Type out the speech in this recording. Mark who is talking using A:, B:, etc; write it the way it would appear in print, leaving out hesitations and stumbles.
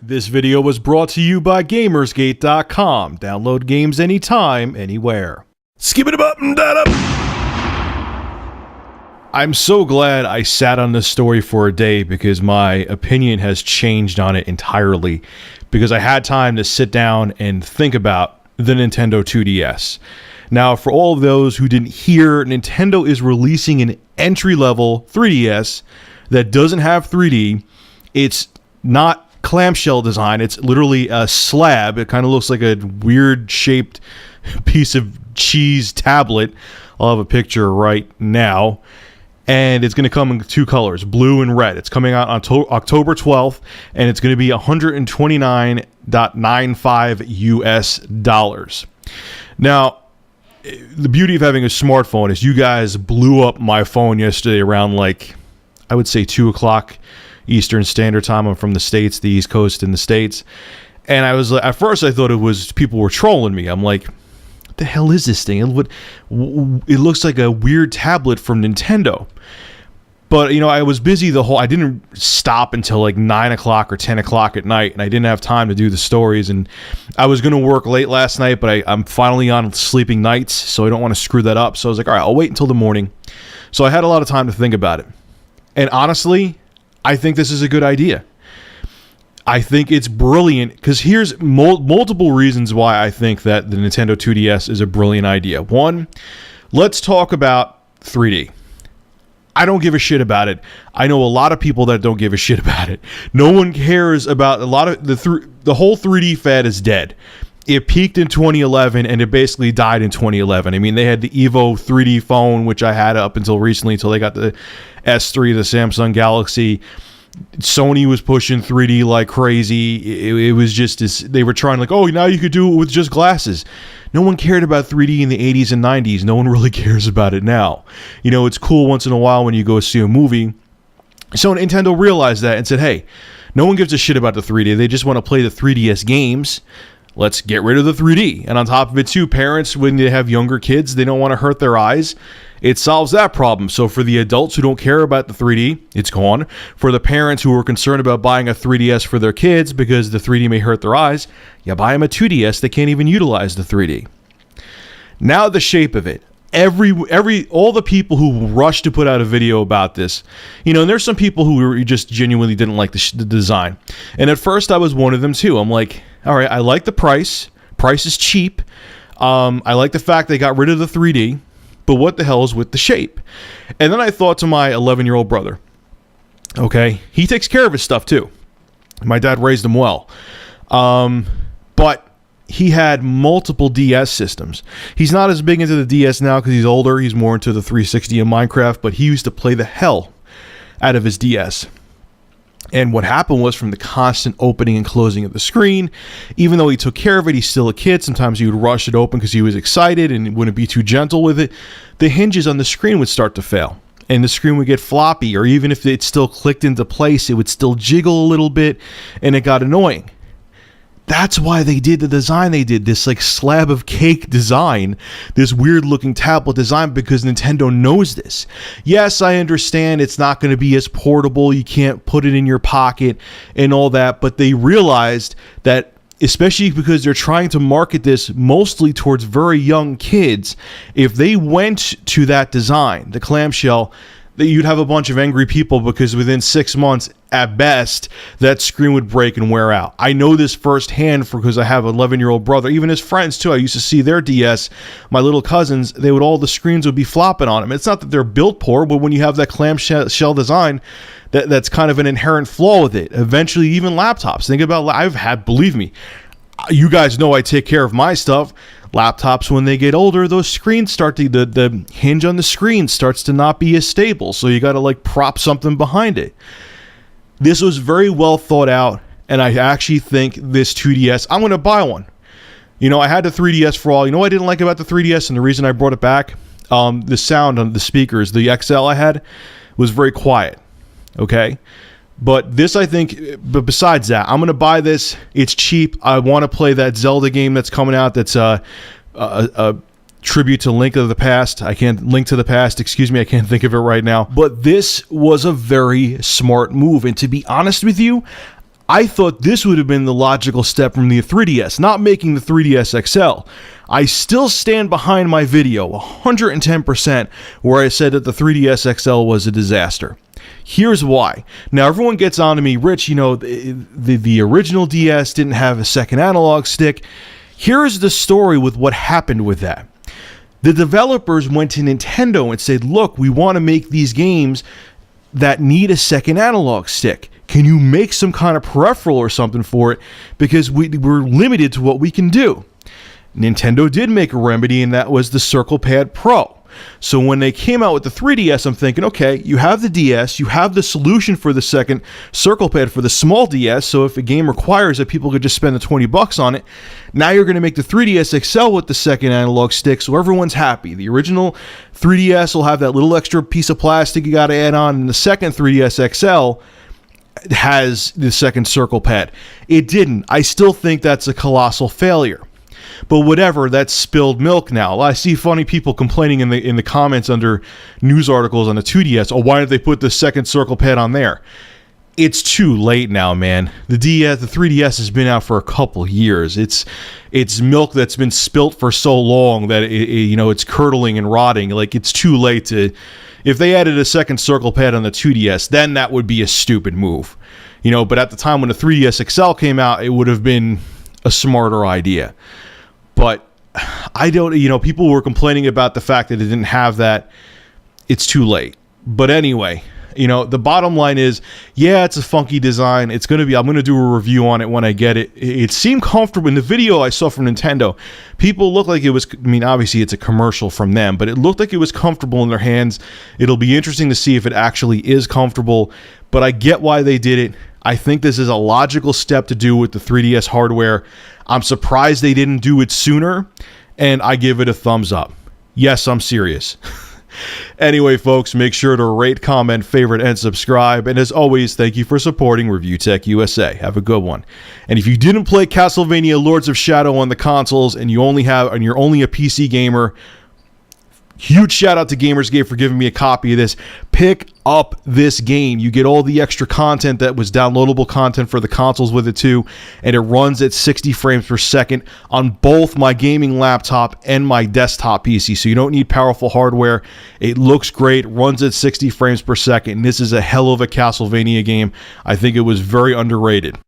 A: This video was brought to you by Gamersgate.com. Download games anytime, anywhere. Skip it up and that up. I'm so glad I sat on this story for a day because my opinion has changed on it entirely. Because I had time to sit down and think about the Nintendo 2DS. Now, for all of those who didn't hear, Nintendo is releasing an entry-level 3DS that doesn't have 3D. It's not clamshell design. It's literally a slab. It kind of looks like a weird shaped piece of cheese tablet. I'll have a picture right now. And it's going to come in two colors, blue and red. It's coming out on October 12th, and it's going to be $129.95 US. Now, the beauty of having a smartphone is you guys blew up my phone yesterday around, like, I would say 2 o'clock Eastern Standard Time. I'm from the States, the East Coast in the States. And I was, at first I thought it was people were trolling me. I'm like, what the hell is this thing? It looks like a weird tablet from Nintendo. But, you know, I was busy I didn't stop until like 9 o'clock or 10 o'clock at night, and I didn't have time to do the stories. And I was going to work late last night, but I'm finally on sleeping nights, so I don't want to screw that up. So I was like, all right, I'll wait until the morning. So I had a lot of time to think about it. And honestly, I think this is a good idea. I think it's brilliant because here's multiple reasons why I think that the Nintendo 2DS is a brilliant idea. One, let's talk about 3D. I don't give a shit about it. I know a lot of people that don't give a shit about it. No one cares about a lot of the whole 3D fad is dead. It peaked in 2011 and it basically died in 2011. I mean, they had the Evo 3D phone, which I had up until recently, until they got the S3, the Samsung Galaxy. Sony was pushing 3D like crazy. It was just they were trying like, oh, now you could do it with just glasses. No one cared about 3D in the 80s and 90s. No one really cares about it now. You know, it's cool once in a while when you go see a movie. So Nintendo realized that and said, hey, no one gives a shit about the 3D. They just want to play the 3DS games. Let's get rid of the 3D. And on top of it, too, parents, when they have younger kids, they don't want to hurt their eyes. It solves that problem. So for the adults who don't care about the 3D, it's gone. For the parents who are concerned about buying a 3DS for their kids because the 3D may hurt their eyes, you buy them a 2DS. They can't even utilize the 3D. Now the shape of it. All the people who rushed to put out a video about this, you know, and there's some people who just genuinely didn't like the design. And at first I was one of them too. I'm like, all right, I like the price. Price is cheap. I like the fact they got rid of the 3D, but what the hell is with the shape? And then I thought to my 11-year-old brother, okay, he takes care of his stuff too. My dad raised him well. But he had multiple DS systems. He's not as big into the DS now because he's older. He's more into the 360 and Minecraft, but he used to play the hell out of his DS. And what happened was, from the constant opening and closing of the screen, even though he took care of it, he's still a kid. Sometimes he would rush it open because he was excited and wouldn't be too gentle with it. The hinges on the screen would start to fail, and the screen would get floppy, or even if it still clicked into place, it would still jiggle a little bit, and it got annoying. That's why they did the design they did, this like slab of cake design, this weird looking tablet design, because Nintendo knows this. Yes, I understand it's not going to be as portable, you can't put it in your pocket and all that, but they realized that, especially because they're trying to market this mostly towards very young kids, if they went to that design, the clamshell, that you'd have a bunch of angry people because within 6 months, at best, that screen would break and wear out. I know this firsthand because I have an 11-year-old brother. Even his friends, too. I used to see their DS, my little cousins, the screens would be flopping on them. It's not that they're built poor, but when you have that clamshell design, that's kind of an inherent flaw with it. Eventually, even laptops. Think about, believe me, you guys know I take care of my stuff. Laptops, when they get older, those screens start to, the hinge on the screen starts to not be as stable, so you got to like prop something behind it. This was very well thought out, and I actually think this 2DS, I'm going to buy one. You know, I had the 3DS for all. You know what I didn't like about the 3DS, and the reason I brought it back? The sound on the speakers, the XL I had, was very quiet. Okay? But this, I think, but besides that, I'm going to buy this. It's cheap. I want to play that Zelda game that's coming out that's a tribute to Link to the Past. I can't think of it right now. But this was a very smart move. And to be honest with you, I thought this would have been the logical step from the 3DS, not making the 3DS XL. I still stand behind my video 110% where I said that the 3DS XL was a disaster. Here's why. Now, everyone gets on to me, Rich, the original DS didn't have a second analog stick. Here's the story with what happened with that. The developers went to Nintendo and said, look, we want to make these games that need a second analog stick. Can you make some kind of peripheral or something for it? Because we're limited to what we can do. Nintendo did make a remedy, and that was the Circle Pad Pro. So when they came out with the 3DS, I'm thinking, okay, you have the DS, you have the solution for the second Circle Pad for the small DS, so if a game requires it, people could just spend the $20 on it. Now you're going to make the 3DS XL with the second analog stick, so everyone's happy. The original 3DS will have that little extra piece of plastic you got to add on, and the second 3DS XL has the second Circle Pad. It didn't. I still think that's a colossal failure. But whatever, that's spilled milk now. I see funny people complaining in the comments under news articles on the 2DS. Oh, why did they put the second Circle Pad on there? It's too late now, man. The 3DS has been out for a couple years. It's milk that's been spilt for so long that it's curdling and rotting. Like, it's too late to. If they added a second Circle Pad on the 2DS, then that would be a stupid move. But at the time when the 3DS XL came out, it would have been a smarter idea. But I don't, people were complaining about the fact that it didn't have that. It's too late. But anyway, the bottom line is, yeah, it's a funky design. I'm going to do a review on it when I get it. It seemed comfortable. In the video I saw from Nintendo, people looked like it was, obviously it's a commercial from them, but it looked like it was comfortable in their hands. It'll be interesting to see if it actually is comfortable, but I get why they did it. I think this is a logical step to do with the 3DS hardware. I'm surprised they didn't do it sooner, and I give it a thumbs up. Yes, I'm serious. Anyway, folks, make sure to rate, comment, favorite, and subscribe. And as always, thank you for supporting Review Tech USA. Have a good one. And if you didn't play Castlevania Lords of Shadow on the consoles and you're only a PC gamer, huge shout out to Gamersgate for giving me a copy of this. Pick up this game. You get all the extra content that was downloadable content for the consoles with it too, and it runs at 60 frames per second on both my gaming laptop and my desktop PC, so you don't need powerful hardware. It looks great, runs at 60 frames per second, and this is a hell of a Castlevania game. I think it was very underrated.